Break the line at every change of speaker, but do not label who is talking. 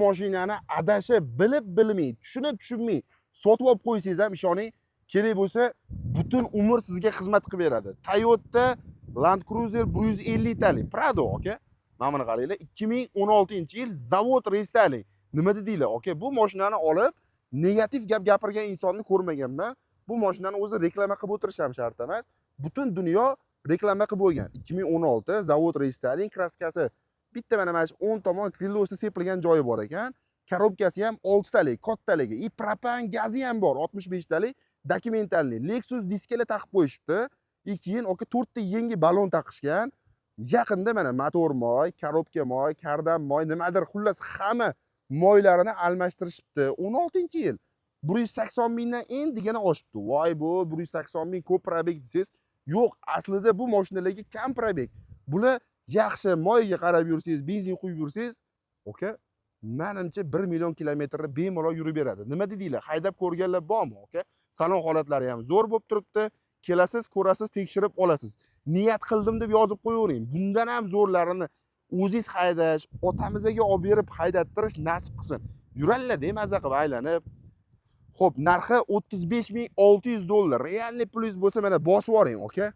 mashinani adashib, bilib-bilmay, tushunib-tushunmay sotib olib qo'ysangiz ham ishoning, kerak bo'lsa butun umr sizga xizmat qilib beradi. Toyota Land Cruiser 150 talik Prado, aka. Mana buni qaranglar, 2016-yil zavod restayling. Nima dedinglar, aka? Bu mashinani olib negativ gap gapirgan insonni ko'rmaganman. Bu mashinani o'zi reklama qilib o'tirish ham shart emas. Butun dunyo reklama qilib bo'lgan. 2016 zavod restayling, kraskasi bitta mana shu 10 tomon krillosi sepilgan joyi bor ekan. Korobkasi ham 6 talik, kattaligi. Propan gazi ham bor, 65 talik. Dokumentalniy. Lexus diskeli taqib qo'yishibdi. Keyin aka 4 ta yangi balon taqishgan. Yaqinda mana motor moy, korobka moy, kardan moy, nimadir xullas hamma moylarini almashtirishibdi. 16-yil. 180 mingdan endigina oshibdi. Voy bu 180 ming ko'p probeg desiz, yo'q, aslida bu mashinalarga kam probeg. Bular yaxshi moyga qarab yursangiz, benzin quyib yursangiz, aka, menimcha 1 million kilometrni bemalol yurib beradi. Nima dedinglar? Haydab ko'rganlar bormi, aka? Salon holatlari ham zo'r bo'lib turibdi. Kelasiz, ko'rasiz, tekshirib olasiz. Niyat qildim deb yozib qo'yavering. Bundan ham zo'rlarini o'zingiz haydash, otamizga olib berib haydattirish nasib qilsin. Yurallar-da, maza qilib aylanib. Xo'p, narxi $35,600. Realniy plyus bo'lsa mana bosib yuboring, aka.